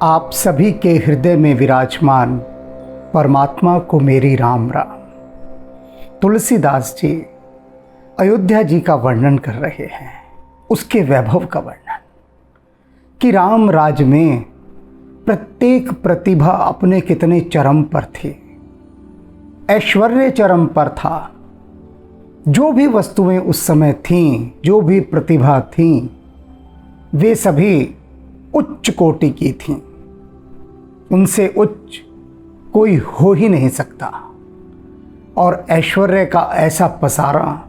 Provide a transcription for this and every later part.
आप सभी के हृदय में विराजमान परमात्मा को मेरी राम राम। तुलसीदास जी अयोध्या जी का वर्णन कर रहे हैं, उसके वैभव का वर्णन कि राम राज में प्रत्येक प्रतिभा अपने कितने चरम पर थी। ऐश्वर्य चरम पर था। जो भी वस्तुएं उस समय थीं, जो भी प्रतिभा थीं, वे सभी उच्च कोटि की थीं। उनसे उच्च कोई हो ही नहीं सकता। और ऐश्वर्य का ऐसा पसारा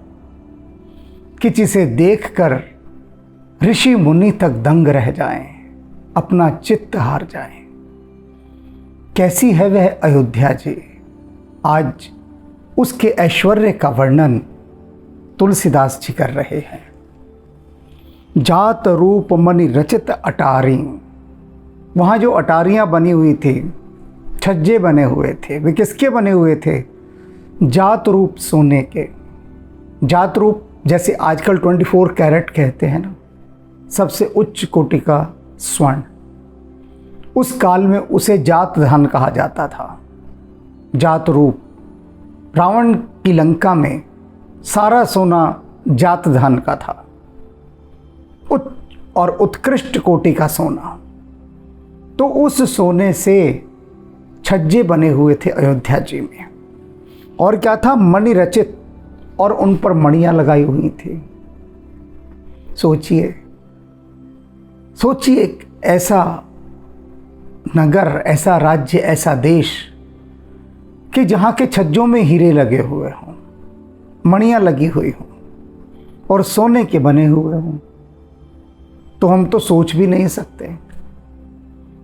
कि जिसे देखकर ऋषि मुनि तक दंग रह जाएं, अपना चित्त हार जाएं। कैसी है वह अयोध्या जी? आज उसके ऐश्वर्य का वर्णन तुलसीदास जी कर रहे हैं। जात रूप मणि रचित अटारी, वहाँ जो अटारियाँ बनी हुई थी, छज्जे बने हुए थे, वे किसके बने हुए थे? जात रूप सोने के। जात रूप जैसे आजकल 24 कैरेट कहते हैं ना, सबसे उच्च कोटि का स्वर्ण। उस काल में उसे जात धन कहा जाता था। जात रूप, रावण की लंका में सारा सोना जात धन का था, उच्च और उत्कृष्ट कोटि का सोना। तो उस सोने से छज्जे बने हुए थे अयोध्या जी में। और क्या था? मणि रचित, और उन पर मणियां लगाई हुई थी। सोचिए सोचिए, ऐसा नगर, ऐसा राज्य, ऐसा देश कि जहां के छज्जों में हीरे लगे हुए हों, मणियां लगी हुई हों और सोने के बने हुए हों, तो हम तो सोच भी नहीं सकते।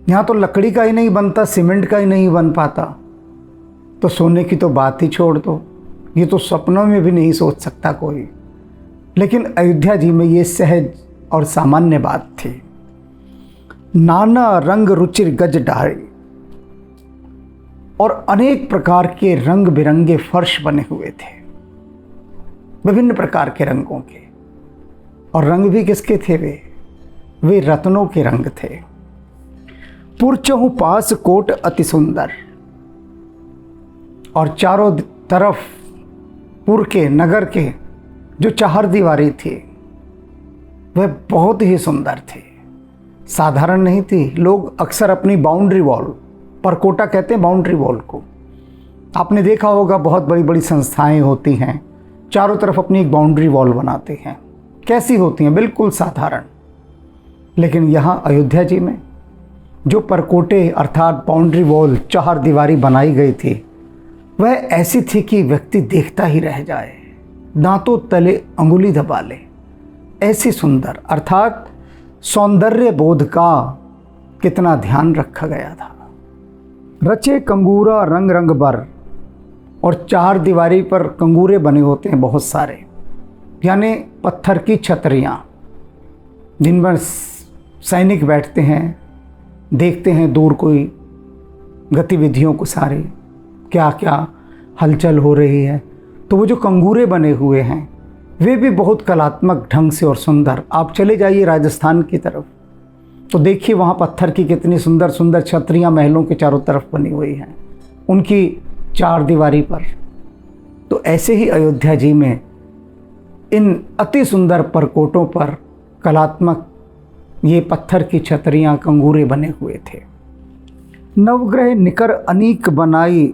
यहाँ तो लकड़ी का ही नहीं बनता, सीमेंट का ही नहीं बन पाता, तो सोने की तो बात ही छोड़ दो। ये तो सपनों में भी नहीं सोच सकता कोई। लेकिन अयोध्या जी में ये सहज और सामान्य बात थी। नाना रंग रुचिर गज डारी, और अनेक प्रकार के रंग बिरंगे फर्श बने हुए थे, विभिन्न प्रकार के रंगों के। और रंग भी किसके थे? वे रत्नों के रंग थे। पुरचहु पास कोट अति सुंदर, और चारों तरफ पुर के, नगर के जो चार दीवारी थी, वह बहुत ही सुंदर थी, साधारण नहीं थी। लोग अक्सर अपनी बाउंड्री वॉल, परकोटा कहते हैं बाउंड्री वॉल को, आपने देखा होगा, बहुत बड़ी बड़ी संस्थाएं होती हैं, चारों तरफ अपनी एक बाउंड्री वॉल बनाते हैं। कैसी होती हैं? बिल्कुल साधारण। लेकिन यहाँ अयोध्या जी में जो परकोटे अर्थात बाउंड्री वॉल, चार दीवारी बनाई गई थी, वह ऐसी थी कि व्यक्ति देखता ही रह जाए, दांतों तले अंगुली दबा ले। ऐसी सुंदर, अर्थात सौंदर्य बोध का कितना ध्यान रखा गया था। रचे कंगूरा रंग रंग बर, और चार दीवारी पर कंगूरे बने होते हैं बहुत सारे, यानी पत्थर की छतरियाँ, जिन पर सैनिक बैठते हैं, देखते हैं दूर कोई गतिविधियों को, सारे क्या क्या हलचल हो रही है। तो वो जो कंगूरे बने हुए हैं, वे भी बहुत कलात्मक ढंग से और सुंदर। आप चले जाइए राजस्थान की तरफ, तो देखिए वहाँ पत्थर की कितनी सुंदर सुंदर छतरियाँ महलों के चारों तरफ बनी हुई हैं, उनकी चार दीवारी पर। तो ऐसे ही अयोध्या जी में इन अति सुंदर परकोटों पर कलात्मक ये पत्थर की छतरियाँ, कंगूरे बने हुए थे। नवग्रह निकर अनीक बनाई,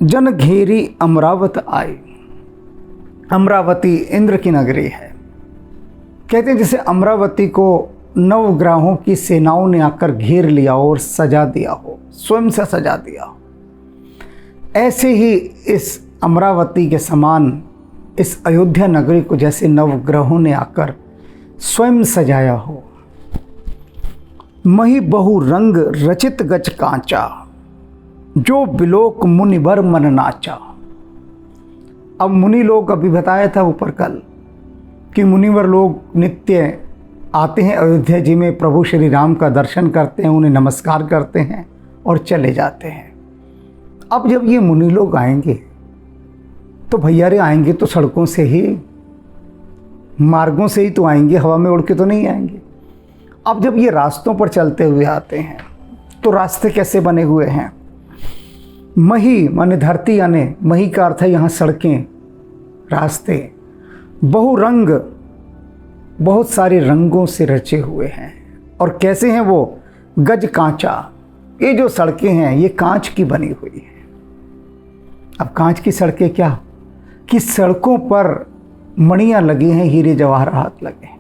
जन घेरी अमरावत आई। अमरावती इंद्र की नगरी है। कहते हैं जैसे अमरावती को नवग्रहों की सेनाओं ने आकर घेर लिया हो और सजा दिया हो, स्वयं से सजा दिया हो। ऐसे ही इस अमरावती के समान इस अयोध्या नगरी को जैसे नवग्रहों ने आकर स्वयं सजाया हो। मही बहु रंग रचित गज कांचा, जो बिलोक मुनिवर मन नाचा। अब मुनि लोग, अभी बताया था ऊपर कल कि मुनिवर लोग नित्य आते हैं अयोध्या जी में, प्रभु श्री राम का दर्शन करते हैं, उन्हें नमस्कार करते हैं और चले जाते हैं। अब जब ये मुनि लोग आएंगे तो भैया रे आएंगे तो सड़कों से ही, मार्गों से ही तो आएंगे, हवा में उड़ के तो नहीं आएंगे। अब जब ये रास्तों पर चलते हुए आते हैं तो रास्ते कैसे बने हुए हैं। मही माने धरती, यानी मही का अर्थ है यहाँ सड़कें, रास्ते बहुरंग, बहुत सारे रंगों से रचे हुए हैं। और कैसे हैं वो, गज कांचा। ये जो सड़कें हैं ये कांच की बनी हुई हैं। अब कांच की सड़कें क्या, कि सड़कों पर मणियां लगी हैं, हीरे जवाहरात लगे हैं।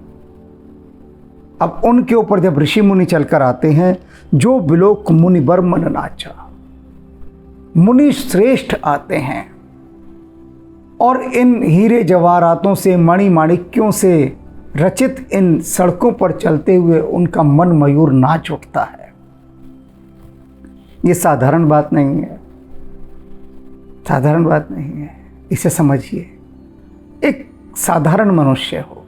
अब उनके ऊपर जब ऋषि मुनि चलकर आते हैं, जो बिलोक मुनि बर मन नाचा, मुनि श्रेष्ठ आते हैं और इन हीरे जवाहरातों से, मणि माणिक्यों से रचित इन सड़कों पर चलते हुए उनका मन मयूर नाच उठता है। ये साधारण बात नहीं है, साधारण बात नहीं है। इसे समझिए, एक साधारण मनुष्य हो,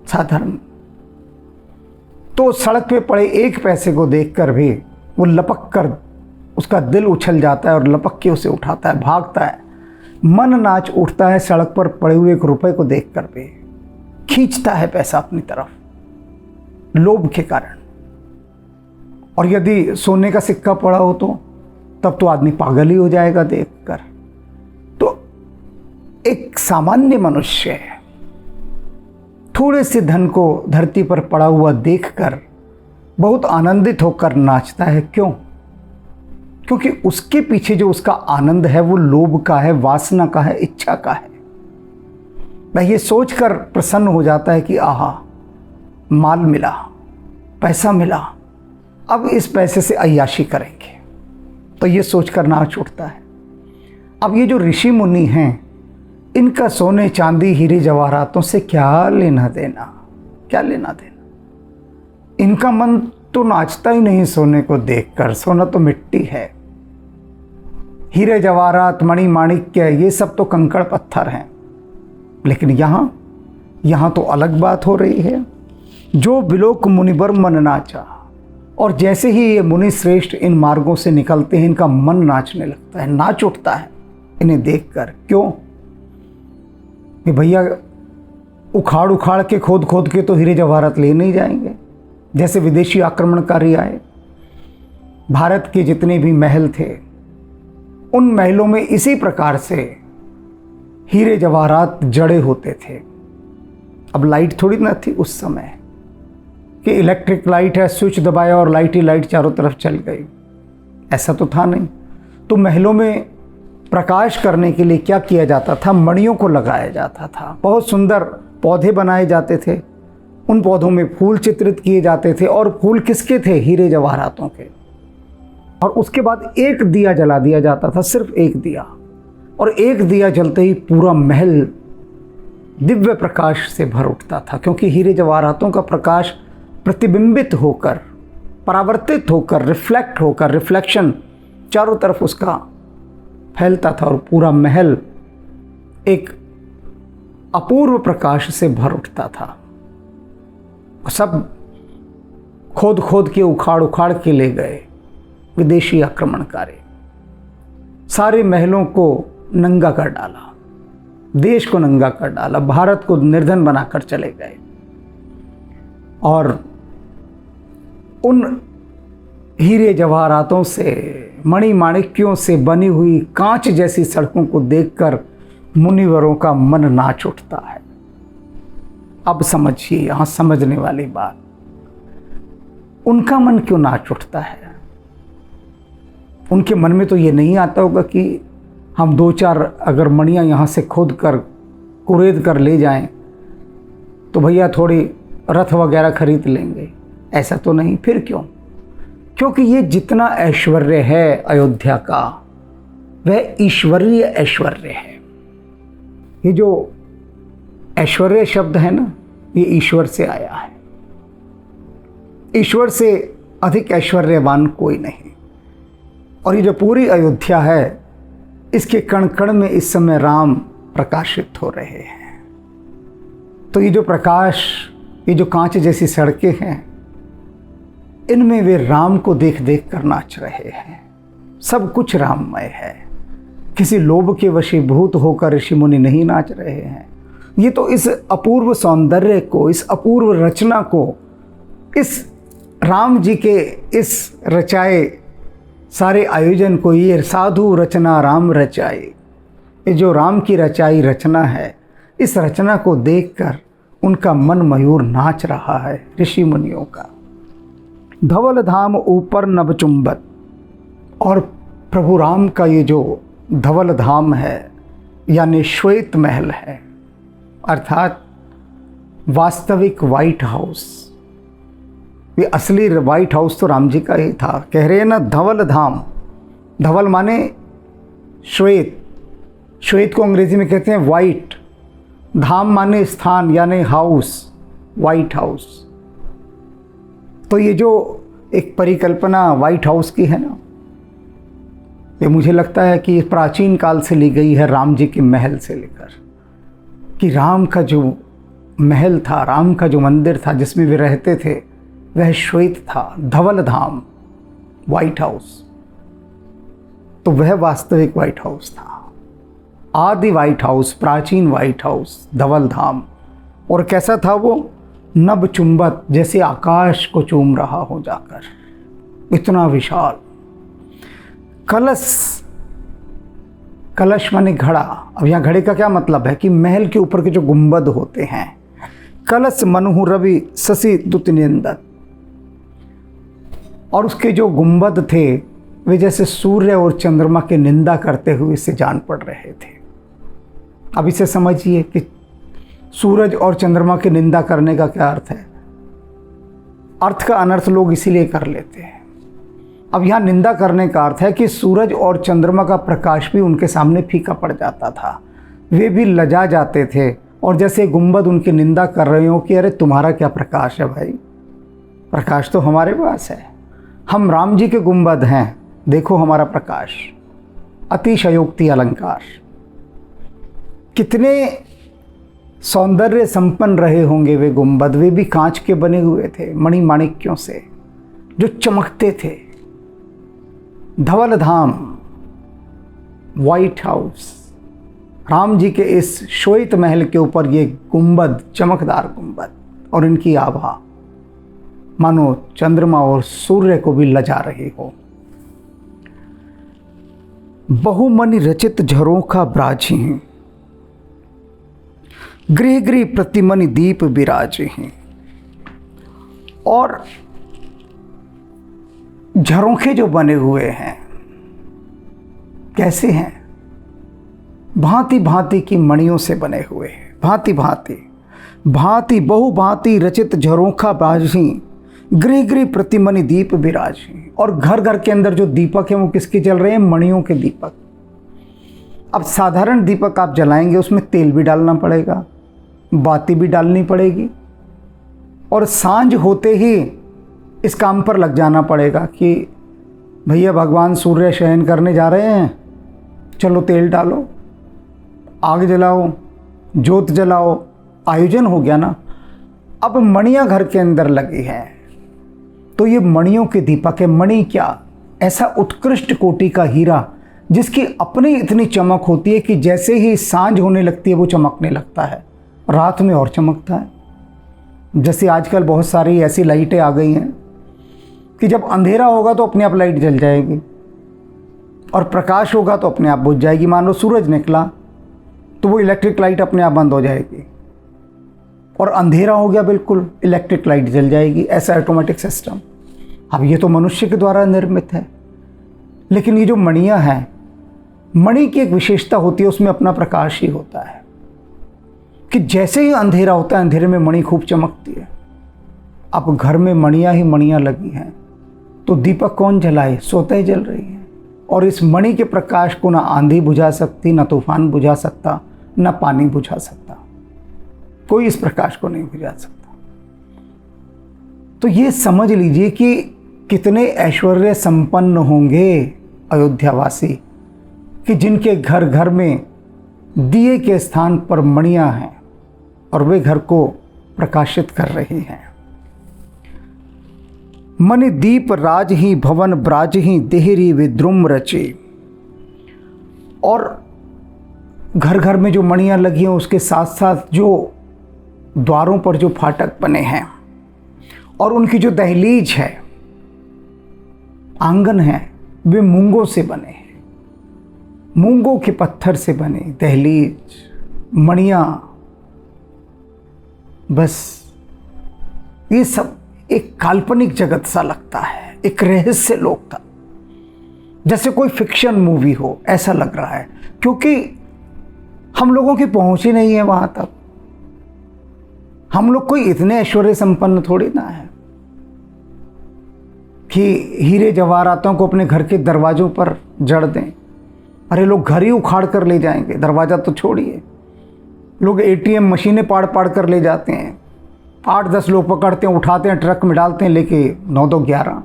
साधारण, तो सड़क पे पड़े एक पैसे को देखकर भी वो लपक कर, उसका दिल उछल जाता है और लपक के उसे उठाता है, भागता है, मन नाच उठता है। सड़क पर पड़े हुए 1 रुपए को देखकर भी खींचता है पैसा अपनी तरफ, लोभ के कारण। और यदि सोने का सिक्का पड़ा हो तो तब तो आदमी पागल ही हो जाएगा देखकर। तो एक सामान्य मनुष्य थोड़े से धन को धरती पर पड़ा हुआ देखकर बहुत आनंदित होकर नाचता है। क्यों? क्योंकि उसके पीछे जो उसका आनंद है वो लोभ का है, वासना का है, इच्छा का है। वह ये सोचकर प्रसन्न हो जाता है कि आहा, माल मिला, पैसा मिला, अब इस पैसे से अय्याशी करेंगे, तो ये सोचकर नाच उठता है। अब ये जो ऋषि मुनि हैं, इनका सोने चांदी हीरे जवाहरातों से क्या लेना देना, क्या लेना देना। इनका मन तो नाचता ही नहीं सोने को देखकर, सोना तो मिट्टी है। हीरे जवाहरात, मणि माणिक्य, ये सब तो कंकड़ पत्थर हैं। लेकिन यहाँ तो अलग बात हो रही है। जो बिलोक मुनिबर मन नाचा, और जैसे ही ये मुनि श्रेष्ठ इन मार्गों से निकलते हैं, इनका मन नाचने लगता है, नाच उठता है इन्हें देखकर। क्यों? कि भैया उखाड़ उखाड़ के, खोद खोद के तो हीरे जवाहरात ले नहीं जाएंगे। जैसे विदेशी आक्रमणकारी आए, भारत के जितने भी महल थे, उन महलों में इसी प्रकार से हीरे जवाहरात जड़े होते थे। अब लाइट थोड़ी ना थी उस समय कि इलेक्ट्रिक लाइट है, स्विच दबाया और लाइट ही लाइट चारों तरफ चल गई, ऐसा तो था नहीं। तो महलों में प्रकाश करने के लिए क्या किया जाता था, मणियों को लगाया जाता था। बहुत सुंदर पौधे बनाए जाते थे, उन पौधों में फूल चित्रित किए जाते थे, और फूल किसके थे? हीरे जवाहरातों के। और उसके बाद एक दिया जला दिया जाता था, सिर्फ एक दिया, और एक दिया जलते ही पूरा महल दिव्य प्रकाश से भर उठता था। क्योंकि हीरे जवाहरातों का प्रकाश प्रतिबिंबित होकर, परावर्तित होकर, रिफ्लेक्ट होकर, रिफ्लेक्शन चारों तरफ उसका फैलता था, और पूरा महल एक अपूर्व प्रकाश से भर उठता था। सब खोद खोद के, उखाड़ उखाड़ के ले गए विदेशी आक्रमणकारी। सारे महलों को नंगा कर डाला, देश को नंगा कर डाला, भारत को निर्धन बनाकर चले गए। और उन हीरे जवाहरातों से, मणि माणिक्यों से बनी हुई कांच जैसी सड़कों को देखकर मुनिवरों का मन नाच उठता है। अब समझिए, यहाँ समझने वाली बात, उनका मन क्यों नाच उठता है? उनके मन में तो ये नहीं आता होगा कि हम 2-4 अगर मणियाँ यहाँ से खोद कर, कुरेद कर ले जाएं तो भैया थोड़ी रथ वगैरह खरीद लेंगे, ऐसा तो नहीं। फिर क्यों? क्योंकि ये जितना ऐश्वर्य है अयोध्या का, वह ईश्वरीय ऐश्वर्य है। ये जो ऐश्वर्य शब्द है ना, ये ईश्वर से आया है। ईश्वर से अधिक ऐश्वर्यवान कोई नहीं। और ये जो पूरी अयोध्या है, इसके कण कण में इस समय राम प्रकाशित हो रहे हैं। तो ये जो प्रकाश, ये जो कांच जैसी सड़कें हैं, इनमें वे राम को देख देख कर नाच रहे हैं। सब कुछ राममय है। किसी लोभ के वशीभूत होकर ऋषि मुनि नहीं नाच रहे हैं। ये तो इस अपूर्व सौंदर्य को, इस अपूर्व रचना को, इस राम जी के इस रचाए सारे आयोजन को, ये साधु रचना राम रचाए, ये जो राम की रचाई रचना है, इस रचना को देखकर उनका मन मयूर नाच रहा है ऋषि मुनियों का। धवल धाम ऊपर नभ चुंबत, और प्रभु राम का ये जो धवल धाम है यानी श्वेत महल है, अर्थात वास्तविक वाइट हाउस, ये असली वाइट हाउस तो राम जी का ही था। कह रहे हैं ना धवल धाम, धवल माने श्वेत, श्वेत को अंग्रेजी में कहते हैं वाइट, धाम माने स्थान यानी हाउस, वाइट हाउस। तो ये जो एक परिकल्पना वाइट हाउस की है ना, ये मुझे लगता है कि प्राचीन काल से ली गई है, राम जी के महल से लेकर, कि राम का जो महल था, राम का जो मंदिर था जिसमें वे रहते थे, वह श्वेत था, धवल धाम, वाइट हाउस। तो वह वास्तविक वाइट हाउस था, आदि वाइट हाउस, प्राचीन वाइट हाउस, धवल धाम। और कैसा था वो? नभ चुंबत, जैसे आकाश को चूम रहा हो जाकर, इतना विशाल। कलश, कलश माने घड़ा। अब यहाँ घड़े का क्या मतलब है कि महल के ऊपर के जो गुंबद होते हैं, कलश मनुहु रवि शशि दुत निंदत, और उसके जो गुंबद थे वे जैसे सूर्य और चंद्रमा की निंदा करते हुए इसे जान पड़ रहे थे। अब इसे समझिए कि सूरज और चंद्रमा की निंदा करने का क्या अर्थ है। अर्थ का अनर्थ लोग इसीलिए कर लेते हैं। अब यहाँ निंदा करने का अर्थ है कि सूरज और चंद्रमा का प्रकाश भी उनके सामने फीका पड़ जाता था, वे भी लजा जाते थे, और जैसे गुंबद उनकी निंदा कर रहे हो कि अरे तुम्हारा क्या प्रकाश है भाई, प्रकाश तो हमारे पास है, हम राम जी के गुंबद हैं, देखो हमारा प्रकाश। अतिशयोक्ति अलंकार। कितने सौंदर्य संपन्न रहे होंगे वे गुंबद, वे भी कांच के बने हुए थे, मणि माणिक्यों से जो चमकते थे। धवल धाम, वाइट हाउस, राम जी के इस श्वेत महल के ऊपर ये गुंबद, चमकदार गुंबद, और इनकी आभा मानो चंद्रमा और सूर्य को भी लजा रही हो। बहुमनि रचित झरोखा ब्राजी हैं, गृह गृह प्रतिमनि दीप विराजे हैं। और झरोखे जो बने हुए हैं कैसे हैं? भांति भांति की मणियों से बने हुए हैं, भांति भांति, भांति बहु भांति रचित झरोखा ब्राजी, गृह गृह प्रतिमनि दीप विराजी। और घर घर के अंदर जो दीपक हैं वो किसके जल रहे हैं? मणियों के दीपक। अब साधारण दीपक आप जलाएंगे, उसमें तेल भी डालना पड़ेगा, बाती भी डालनी पड़ेगी, और सांझ होते ही इस काम पर लग जाना पड़ेगा कि भैया भगवान सूर्य शयन करने जा रहे हैं, चलो तेल डालो, आग जलाओ, जोत जलाओ, आयोजन हो गया ना। अब मणियाँ घर के अंदर लगी हैं, तो ये मणियों के दीपक है। मणि क्या? ऐसा उत्कृष्ट कोटि का हीरा जिसकी अपनी इतनी चमक होती है कि जैसे ही सांझ होने लगती है वो चमकने लगता है, रात में और चमकता है। जैसे आजकल बहुत सारी ऐसी लाइटें आ गई हैं कि जब अंधेरा होगा तो अपने आप लाइट जल जाएगी, और प्रकाश होगा तो अपने आप बुझ जाएगी। मान लो सूरज निकला तो वो इलेक्ट्रिक लाइट अपने आप बंद हो जाएगी, और अंधेरा हो गया बिल्कुल, इलेक्ट्रिक लाइट जल जाएगी। ऐसा ऑटोमेटिक सिस्टम। अब ये तो मनुष्य के द्वारा निर्मित है, लेकिन ये जो मणियाँ हैं, मणि की एक विशेषता होती है, उसमें अपना प्रकाश ही होता है कि जैसे ही अंधेरा होता है, अंधेरे में मणि खूब चमकती है। अब घर में मणियाँ ही मणियाँ लगी हैं, तो दीपक कौन जलाए? स्वतः जल रही है। और इस मणि के प्रकाश को ना आंधी बुझा सकती, ना तूफान बुझा सकता, ना पानी बुझा सकता, कोई इस प्रकाश को नहीं बुझा सकता। तो ये समझ लीजिए कि कितने ऐश्वर्य संपन्न होंगे अयोध्यावासी कि जिनके घर घर में दिए के स्थान पर मणियाँ हैं और वे घर को प्रकाशित कर रही हैं। मणि दीप राज ही भवन ब्राज ही देहरी विद्रुम रचे। और घर घर में जो मणियाँ लगी हैं उसके साथ साथ जो द्वारों पर जो फाटक बने हैं और उनकी जो दहलीज है, आंगन है, वे मूंगों से बने हैं, मूंगों के पत्थर से बने दहलीज, मणियां, बस ये सब एक काल्पनिक जगत सा लगता है, एक रहस्य लोक था, जैसे कोई फिक्शन मूवी हो ऐसा लग रहा है, क्योंकि हम लोगों की पहुंच ही नहीं है वहां तक। हम लोग कोई इतने ऐश्वर्य संपन्न थोड़ी ना है कि हीरे जवाहरातों को अपने घर के दरवाजों पर जड़ दें। अरे लोग घर ही उखाड़ कर ले जाएंगे, दरवाजा तो छोड़िए। लोग एटीएम मशीनें पाड़ पाड़ कर ले जाते हैं, 8-10 लोग पकड़ते हैं, उठाते हैं, ट्रक में डालते हैं, लेके 9-2-11।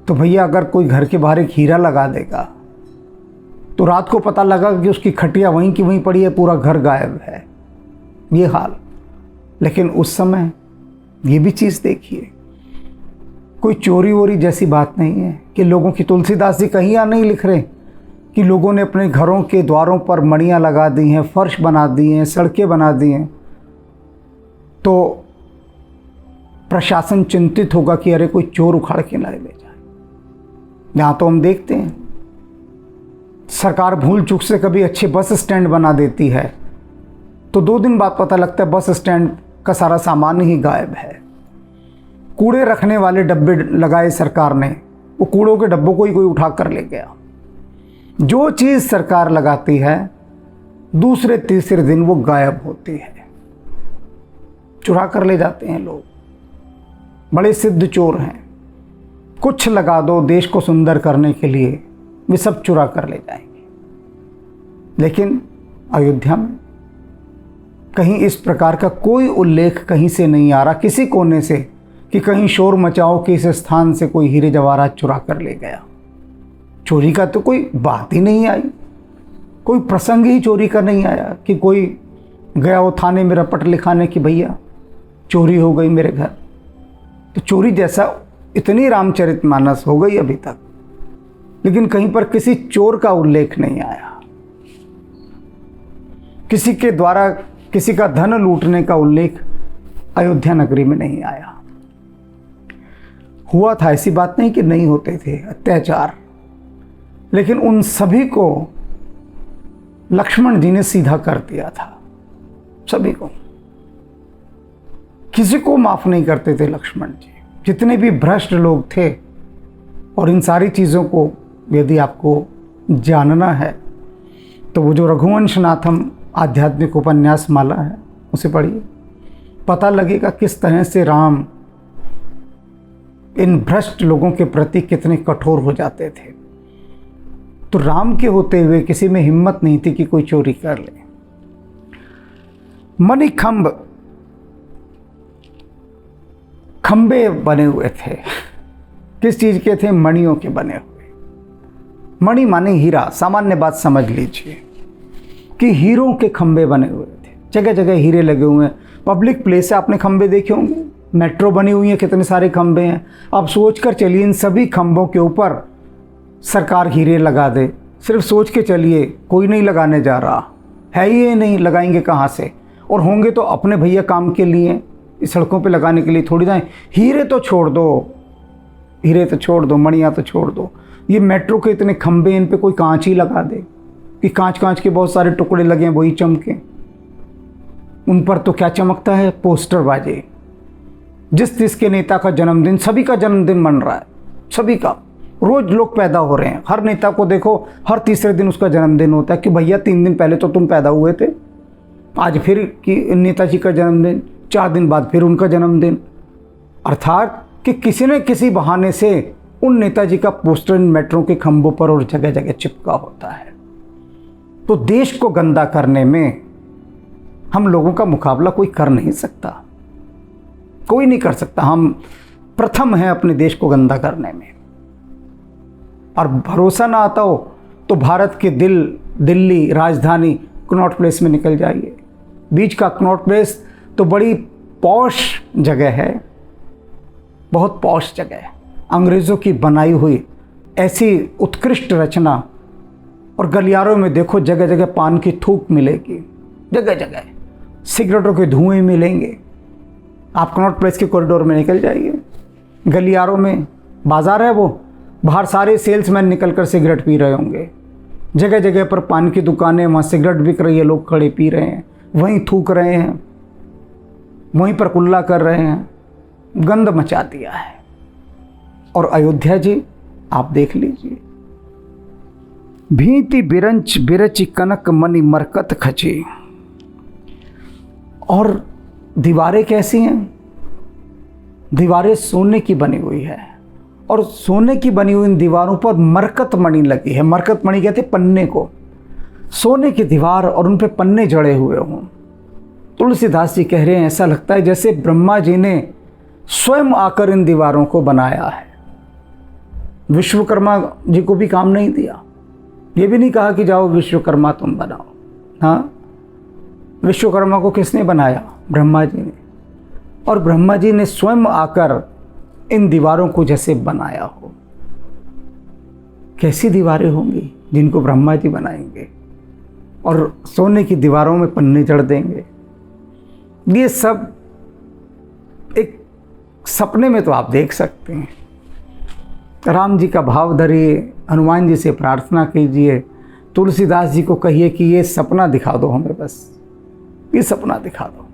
तो भैया अगर कोई घर के बाहर एक हीरा लगा देगा तो रात को पता लगा कि उसकी खटिया वहीं की वहीं पड़ी है, पूरा घर गायब है, ये हाल। लेकिन उस समय ये भी चीज़ देखिए, कोई चोरी वोरी जैसी बात नहीं है कि लोगों की, तुलसीदास जी कहीं नहीं लिख रहे कि लोगों ने अपने घरों के द्वारों पर मणियाँ लगा दी हैं, फर्श बना दिए हैं, सड़कें बना दी हैं, तो प्रशासन चिंतित होगा कि अरे कोई चोर उखाड़ के ना ले जाए। यहाँ तो हम देखते हैं सरकार भूल चूक से कभी अच्छे बस स्टैंड बना देती है तो 2 दिन बाद पता लगता है बस स्टैंड का सारा सामान ही गायब है। कूड़े रखने वाले डब्बे लगाए सरकार ने, वो कूड़ों के डब्बों को ही कोई उठा कर ले गया। जो चीज़ सरकार लगाती है दूसरे तीसरे दिन वो गायब होती है, चुरा कर ले जाते हैं लोग। बड़े सिद्ध चोर हैं, कुछ लगा दो देश को सुंदर करने के लिए, वे सब चुरा कर ले जाएंगे। लेकिन अयोध्या में कहीं इस प्रकार का कोई उल्लेख कहीं से नहीं आ रहा, किसी कोने से, कि कहीं शोर मचाओ कि इस स्थान से कोई हीरे जवाहरात चुरा कर ले गया। चोरी का तो कोई बात ही नहीं आई, कोई प्रसंग ही चोरी का नहीं आया कि कोई गया हो थाने में रपट लिखाने कि भैया चोरी हो गई मेरे घर। तो चोरी जैसा इतनी रामचरितमानस हो गई अभी तक, लेकिन कहीं पर किसी चोर का उल्लेख नहीं आया, किसी के द्वारा किसी का धन लूटने का उल्लेख अयोध्या नगरी में नहीं आया। हुआ था, ऐसी बात नहीं कि नहीं होते थे अत्याचार, लेकिन उन सभी को लक्ष्मण जी ने सीधा कर दिया था। सभी को, किसी को माफ नहीं करते थे लक्ष्मण जी, जितने भी भ्रष्ट लोग थे। और इन सारी चीज़ों को यदि आपको जानना है तो वो जो रघुवंशनाथम आध्यात्मिक उपन्यास माला है उसे पढ़िए, पता लगेगा किस तरह से राम इन भ्रष्ट लोगों के प्रति कितने कठोर हो जाते थे। तो राम के होते हुए किसी में हिम्मत नहीं थी कि कोई चोरी कर ले। मणिखंभ, खंबे बने हुए थे, किस चीज के थे? मणियों के बने हुए। मणि माने हीरा, सामान्य बात समझ लीजिए कि हीरों के खंबे बने हुए थे, जगह जगह हीरे लगे हुए हैं। पब्लिक प्लेस से आपने खंबे देखे होंगे, मेट्रो बनी हुई है, कितने सारे खंबे हैं। आप सोच कर चलिए इन सभी खंबों के ऊपर सरकार हीरे लगा दे, सिर्फ सोच के चलिए, कोई नहीं लगाने जा रहा है, ये नहीं लगाएंगे कहाँ से? और होंगे तो अपने भैया काम के लिए, इस सड़कों पे लगाने के लिए थोड़ी ना। हीरे तो छोड़ दो, हीरे तो छोड़ दो, मणियाँ तो छोड़ दो, ये मेट्रो के इतने खंबे, इन पे कोई कांच ही लगा दे कि कांच कांच के बहुत सारे टुकड़े लगे हैं, वही चमके। उन पर तो क्या चमकता है? पोस्टर बाजे। जिस जिसके नेता का जन्मदिन, सभी का जन्मदिन मन रहा है, सभी का, रोज लोग पैदा हो रहे हैं। हर नेता को देखो, हर तीसरे दिन उसका जन्मदिन होता है कि भैया 3 दिन पहले तो तुम पैदा हुए थे, आज फिर कि नेताजी का जन्मदिन, 4 दिन बाद फिर उनका जन्मदिन। अर्थात कि किसी न किसी बहाने से उन नेताजी का पोस्टर मेट्रो के खंभों पर और जगह जगह चिपका होता है। तो देश को गंदा करने में हम लोगों का मुकाबला कोई कर नहीं सकता, कोई नहीं कर सकता। हम प्रथम हैं अपने देश को गंदा करने में। और भरोसा ना आता हो तो भारत के दिल्ली राजधानी कनॉट प्लेस में निकल जाइए। बीच का कनॉट प्लेस तो बड़ी पॉश जगह है, बहुत पॉश जगह है, अंग्रेज़ों की बनाई हुई ऐसी उत्कृष्ट रचना। और गलियारों में देखो जगह जगह पान की थूक मिलेगी, जगह जगह सिगरेटों के धुएं मिलेंगे। आप कनॉट प्लेस के कॉरिडोर में निकल जाइए, गलियारों में बाजार है वो, बाहर सारे सेल्समैन निकल कर सिगरेट पी रहे होंगे। जगह जगह पर पान की दुकानें, वहाँ सिगरेट बिक रही है, लोग खड़े पी रहे हैं, वहीं थूक रहे हैं, वहीं पर कुल्ला कर रहे हैं, गंद मचा दिया है। और अयोध्या जी आप देख लीजिए, भीति बिरंच बिरच कनक मणि मरकत खची। और दीवारें कैसी हैं? दीवारें सोने की बनी हुई है, और सोने की बनी हुई इन दीवारों पर मरकत मणि लगी है। मरकत मणि कहते पन्ने को, सोने की दीवार और उन पे पन्ने जड़े हुए हों। तुलसीदास जी कह रहे हैं ऐसा लगता है जैसे ब्रह्मा जी ने स्वयं आकर इन दीवारों को बनाया है। विश्वकर्मा जी को भी काम नहीं दिया, ये भी नहीं कहा कि जाओ विश्वकर्मा तुम बनाओ। हाँ, विश्वकर्मा को किसने बनाया? ब्रह्मा जी ने। और ब्रह्मा जी ने स्वयं आकर इन दीवारों को जैसे बनाया हो। कैसी दीवारें होंगी जिनको ब्रह्मा जी बनाएंगे और सोने की दीवारों में पन्ने जड़ देंगे। ये सब एक सपने में तो आप देख सकते हैं। राम जी का भाव धरिए, हनुमान जी से प्रार्थना कीजिए, तुलसीदास जी को कहिए कि ये सपना दिखा दो हमें, बस ये सपना दिखा दो।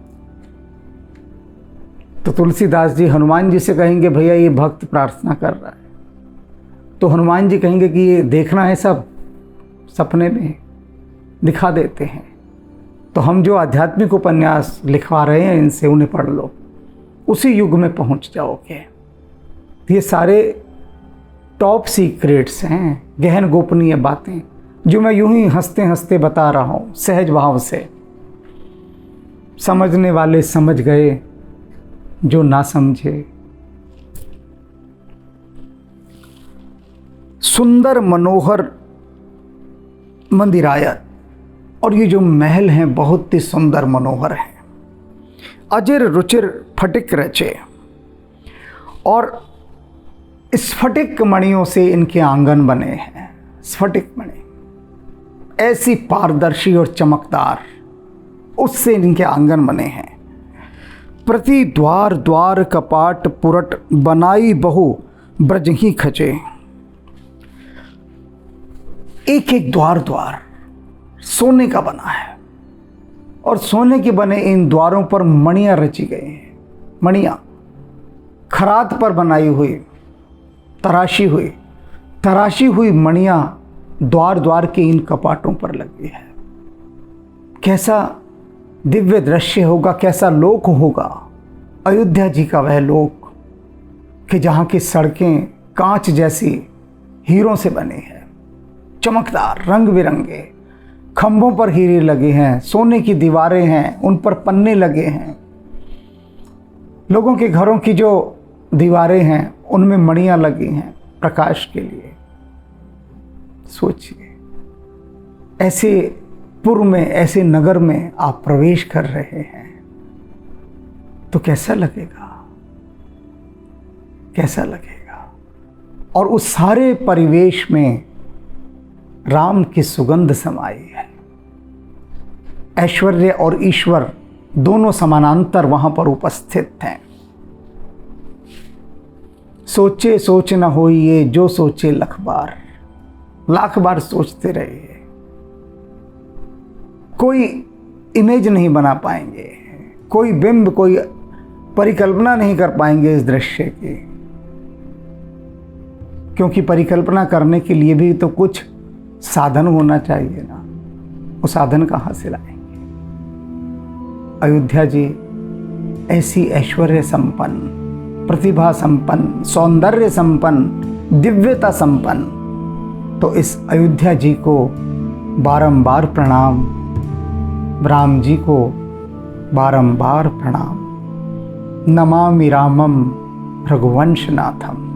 तो तुलसीदास जी हनुमान जी से कहेंगे भैया ये भक्त प्रार्थना कर रहा है, तो हनुमान जी कहेंगे कि ये देखना है, सब सपने में दिखा देते हैं। तो हम जो आध्यात्मिक उपन्यास लिखवा रहे हैं इनसे उन्हें पढ़ लो, उसी युग में पहुंच जाओगे। ये सारे टॉप सीक्रेट्स हैं, गहन गोपनीय बातें जो मैं यूं ही हंसते हंसते बता रहा हूँ, सहज भाव से। समझने वाले समझ गए, जो ना समझे। सुंदर मनोहर मंदिरायत, और ये जो महल हैं बहुत ही सुंदर मनोहर हैं। अजिर रुचिर फटिक रचे, और स्फटिक मणियों से इनके आंगन बने हैं। स्फटिक मणि ऐसी पारदर्शी और चमकदार, उससे इनके आंगन बने हैं। प्रति द्वार द्वार कपाट पुरट बनाई बहु ब्रज ही खचे। एक एक द्वार द्वार सोने का बना है, और सोने के बने इन द्वारों पर मणियां रची गई हैं। मणियां खरात पर बनाई हुई, तराशी हुई मणियां द्वार द्वार के इन कपाटों पर लगी है। कैसा दिव्य दृश्य होगा, कैसा लोक होगा अयोध्या जी का वह लोक कि जहाँ की सड़कें कांच जैसी हीरों से बनी हैं, चमकदार रंग बिरंगे। खंभों पर हीरे लगे हैं, सोने की दीवारें हैं, उन पर पन्ने लगे हैं। लोगों के घरों की जो दीवारें हैं उनमें मणियां लगी हैं प्रकाश के लिए। सोचिए, ऐसे पूर्व में, ऐसे नगर में आप प्रवेश कर रहे हैं तो कैसा लगेगा, कैसा लगेगा। और उस सारे परिवेश में राम की सुगंध समाई है। ऐश्वर्य और ईश्वर दोनों समानांतर वहां पर उपस्थित हैं। सोचे सोच न होइए, जो सोचे लाख बार सोचते रहिए। कोई इमेज नहीं बना पाएंगे, कोई बिंब, कोई परिकल्पना नहीं कर पाएंगे इस दृश्य की, क्योंकि परिकल्पना करने के लिए भी तो कुछ साधन होना चाहिए ना। वो साधन कहाँ से लाएंगे? अयोध्या जी ऐसी ऐश्वर्य संपन्न, प्रतिभा संपन्न, सौंदर्य संपन्न, दिव्यता संपन्न, तो इस अयोध्या जी को बारंबार प्रणाम, राम जी को बारंबार प्रणाम। नमामि रामम रघुवंशनाथम।